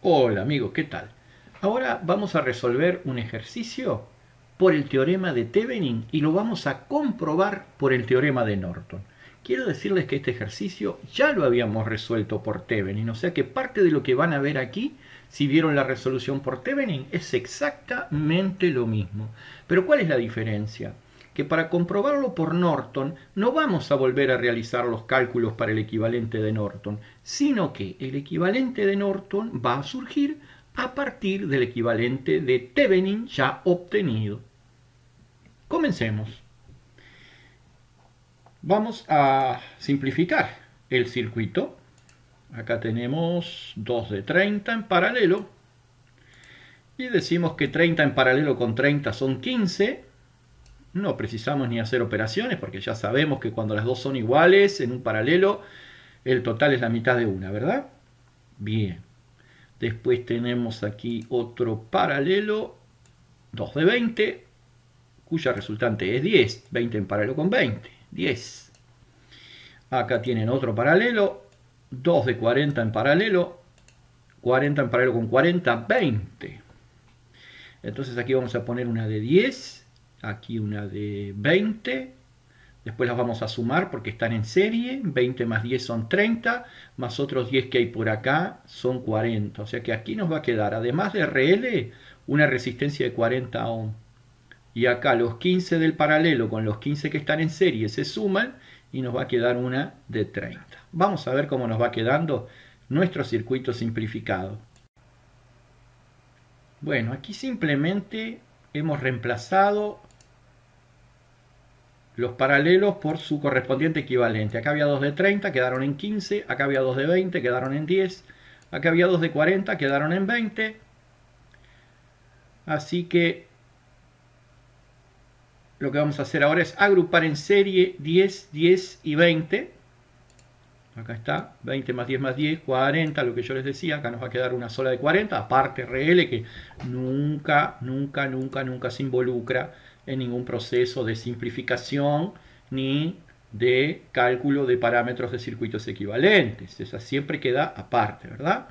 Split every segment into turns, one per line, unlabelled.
Hola amigos, ¿qué tal? Ahora vamos a resolver un ejercicio por el teorema de Thevenin y lo vamos a comprobar por el teorema de Norton. Quiero decirles que este ejercicio ya lo habíamos resuelto por Thevenin, o sea que parte de lo que van a ver aquí, si vieron la resolución por Thevenin, es exactamente lo mismo. Pero ¿cuál es la diferencia? Que para comprobarlo por Norton no vamos a volver a realizar los cálculos para el equivalente de Norton, sino que el equivalente de Norton va a surgir a partir del equivalente de Thevenin ya obtenido. Comencemos. Vamos a simplificar el circuito. Acá tenemos 2 de 30 en paralelo. Y decimos que 30 en paralelo con 30 son 15. No precisamos ni hacer operaciones porque ya sabemos que cuando las dos son iguales en un paralelo, el total es la mitad de una, ¿verdad? Bien. Después tenemos aquí otro paralelo, 2 de 20, cuya resultante es 10. 20 en paralelo con 20, 10. Acá tienen otro paralelo, 2 de 40 en paralelo, 40 en paralelo con 40, 20. Entonces aquí vamos a poner una de 10. Aquí una de 20, después las vamos a sumar porque están en serie, 20 más 10 son 30, más otros 10 que hay por acá son 40, o sea que aquí nos va a quedar, además de RL, una resistencia de 40 ohm. Y acá los 15 del paralelo con los 15 que están en serie se suman y nos va a quedar una de 30. Vamos a ver cómo nos va quedando nuestro circuito simplificado. Bueno, aquí simplemente hemos reemplazado los paralelos por su correspondiente equivalente. Acá había 2 de 30, quedaron en 15. Acá había 2 de 20, quedaron en 10. Acá había 2 de 40, quedaron en 20. Así que lo que vamos a hacer ahora es agrupar en serie 10, 10 y 20. Acá está, 20 más 10 más 10, 40, lo que yo les decía. Acá nos va a quedar una sola de 40, aparte RL, que nunca se involucra en ningún proceso de simplificación ni de cálculo de parámetros de circuitos equivalentes. Esa siempre queda aparte, ¿verdad?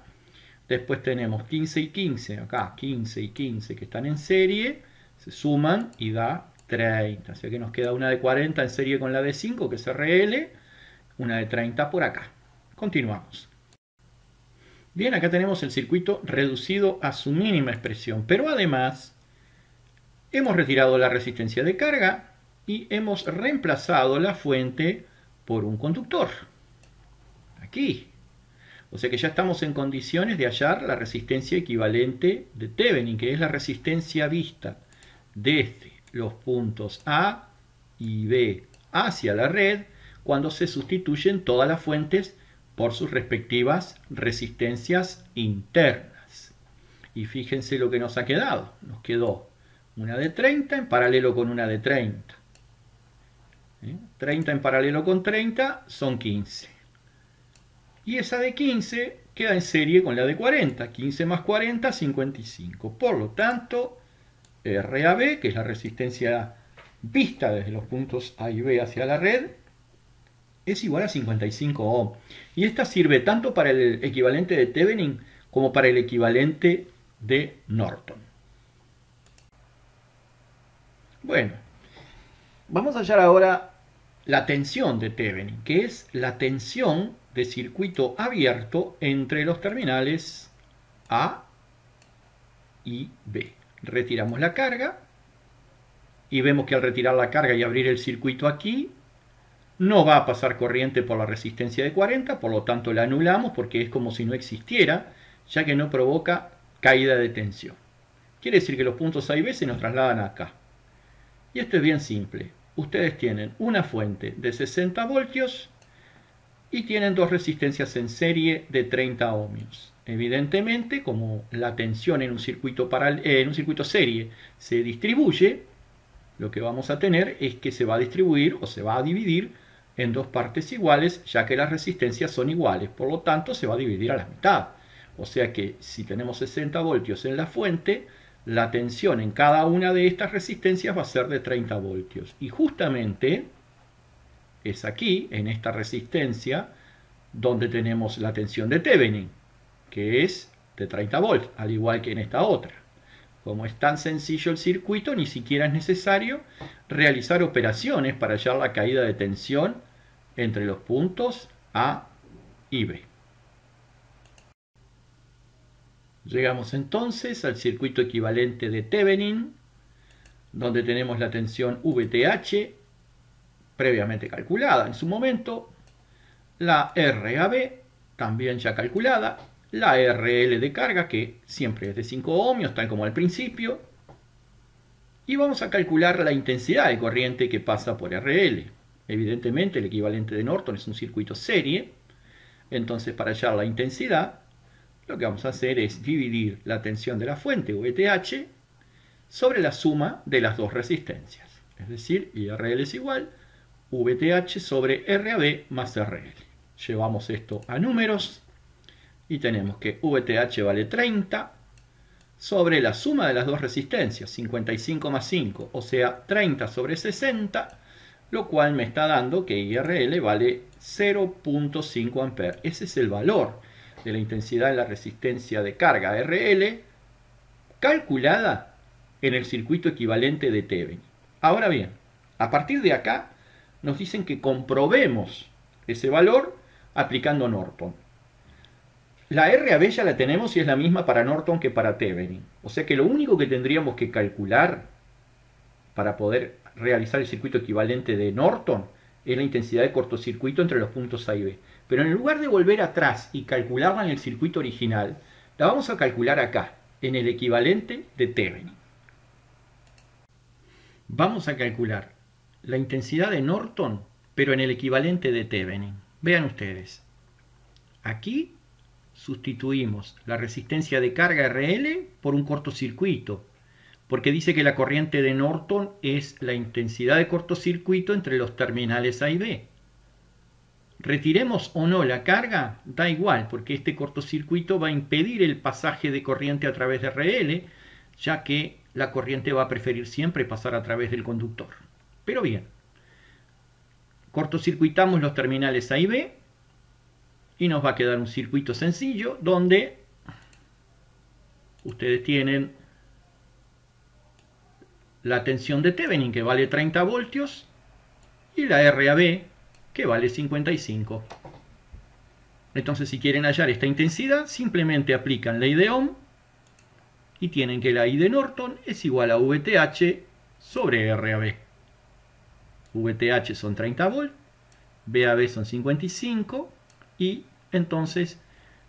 Después tenemos 15 y 15, acá 15 y 15 que están en serie, se suman y da 30. O sea que nos queda una de 40 en serie con la de 5, que es RL, una de 30 por acá. Continuamos. Bien, acá tenemos el circuito reducido a su mínima expresión, pero además hemos retirado la resistencia de carga y hemos reemplazado la fuente por un conductor. Aquí. O sea que ya estamos en condiciones de hallar la resistencia equivalente de Thevenin, que es la resistencia vista desde los puntos A y B hacia la red cuando se sustituyen todas las fuentes por sus respectivas resistencias internas. Y fíjense lo que nos ha quedado. Nos quedó una de 30 en paralelo con una de 30. 30 en paralelo con 30 son 15. Y esa de 15 queda en serie con la de 40. 15 más 40, 55. Por lo tanto, RAB, que es la resistencia vista desde los puntos A y B hacia la red, es igual a 55 ohm. Y esta sirve tanto para el equivalente de Thevenin como para el equivalente de Norton. Bueno, vamos a hallar ahora la tensión de Thevenin, que es la tensión de circuito abierto entre los terminales A y B. Retiramos la carga y vemos que al retirar la carga y abrir el circuito aquí, no va a pasar corriente por la resistencia de 40, por lo tanto la anulamos porque es como si no existiera, ya que no provoca caída de tensión. Quiere decir que los puntos A y B se nos trasladan acá. Y esto es bien simple. Ustedes tienen una fuente de 60 voltios y tienen dos resistencias en serie de 30 ohmios. Evidentemente, como la tensión en un circuito serie se distribuye, lo que vamos a tener es que se va a distribuir o se va a dividir en dos partes iguales, ya que las resistencias son iguales. Por lo tanto, se va a dividir a la mitad. O sea que si tenemos 60 voltios en la fuente, la tensión en cada una de estas resistencias va a ser de 30 voltios. Y justamente es aquí, en esta resistencia, donde tenemos la tensión de Thevenin, que es de 30 volts, al igual que en esta otra. Como es tan sencillo el circuito, ni siquiera es necesario realizar operaciones para hallar la caída de tensión entre los puntos A y B. Llegamos entonces al circuito equivalente de Thevenin, donde tenemos la tensión VTH previamente calculada en su momento, la RAB también ya calculada, la RL de carga que siempre es de 5 ohmios tal como al principio, y vamos a calcular la intensidad de corriente que pasa por RL. Evidentemente el equivalente de Norton es un circuito serie, entonces para hallar la intensidad lo que vamos a hacer es dividir la tensión de la fuente VTH sobre la suma de las dos resistencias, es decir, IRL es igual VTH sobre RAB más RL. Llevamos esto a números y tenemos que VTH vale 30 sobre la suma de las dos resistencias, 55 más 5, o sea 30 sobre 60, lo cual me está dando que IRL vale 0.5 amperes. Ese es el valor de la intensidad de la resistencia de carga RL calculada en el circuito equivalente de Thevenin. Ahora bien, a partir de acá nos dicen que comprobemos ese valor aplicando Norton. La RAB ya la tenemos y es la misma para Norton que para Thevenin. O sea que lo único que tendríamos que calcular para poder realizar el circuito equivalente de Norton es la intensidad de cortocircuito entre los puntos A y B. Pero en lugar de volver atrás y calcularla en el circuito original, la vamos a calcular acá, en el equivalente de Thevenin. Vamos a calcular la intensidad de Norton, pero en el equivalente de Thevenin. Vean ustedes. Aquí sustituimos la resistencia de carga RL por un cortocircuito, porque dice que la corriente de Norton es la intensidad de cortocircuito entre los terminales A y B. Retiremos o no la carga, da igual, porque este cortocircuito va a impedir el pasaje de corriente a través de RL, ya que la corriente va a preferir siempre pasar a través del conductor. Pero bien, cortocircuitamos los terminales A y B y nos va a quedar un circuito sencillo donde ustedes tienen la tensión de Thevenin que vale 30 voltios y la RAB que vale 55. Entonces si quieren hallar esta intensidad simplemente aplican ley de Ohm y tienen que la I de Norton es igual a VTH sobre RAB. VTH son 30 volts, VAB son 55 y entonces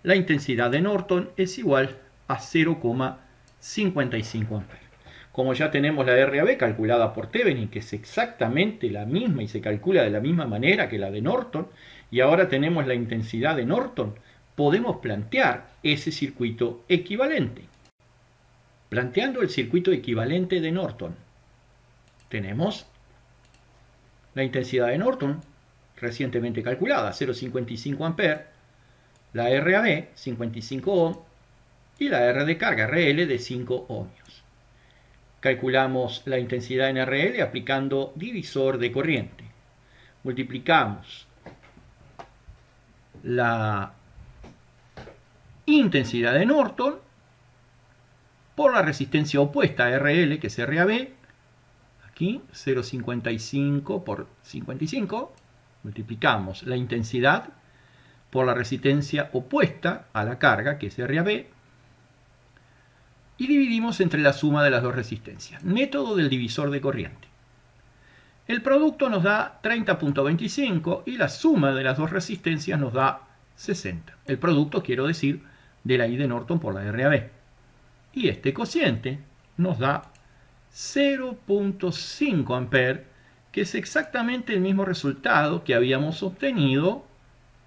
la intensidad de Norton es igual a 0,55 amperes. Como ya tenemos la RAB calculada por Thevenin, que es exactamente la misma y se calcula de la misma manera que la de Norton, y ahora tenemos la intensidad de Norton, podemos plantear ese circuito equivalente. Planteando el circuito equivalente de Norton, tenemos la intensidad de Norton recientemente calculada, 0,55 amperes, la RAB 55 ohm y la R de carga RL de 5 ohmios. Calculamos la intensidad en RL aplicando divisor de corriente. Multiplicamos la intensidad de Norton por la resistencia opuesta a RL, que es RAB. Aquí 0,55 por 55. Multiplicamos la intensidad por la resistencia opuesta a la carga, que es RAB. Y dividimos entre la suma de las dos resistencias. Método del divisor de corriente. El producto nos da 30.25 y la suma de las dos resistencias nos da 60. El producto, quiero decir, de la I de Norton por la RAB. Y este cociente nos da 0.5 amperes, que es exactamente el mismo resultado que habíamos obtenido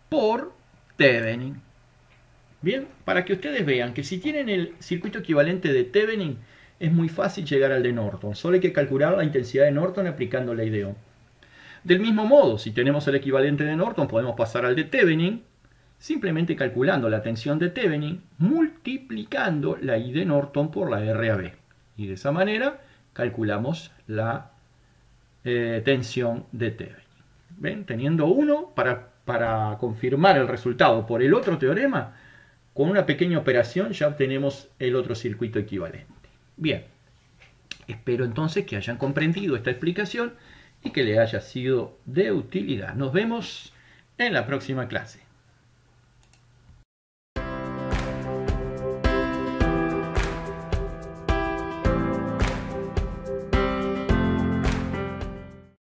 por Thevenin. Bien, para que ustedes vean que si tienen el circuito equivalente de Thevenin, es muy fácil llegar al de Norton. Solo hay que calcular la intensidad de Norton aplicando la I de Ohm. Del mismo modo, si tenemos el equivalente de Norton, podemos pasar al de Thevenin, simplemente calculando la tensión de Thevenin, multiplicando la I de Norton por la RAB. Y de esa manera calculamos la tensión de Thevenin. ¿Ven? Teniendo uno para confirmar el resultado por el otro teorema, con una pequeña operación ya obtenemos el otro circuito equivalente. Bien, espero entonces que hayan comprendido esta explicación y que les haya sido de utilidad. Nos vemos en la próxima clase.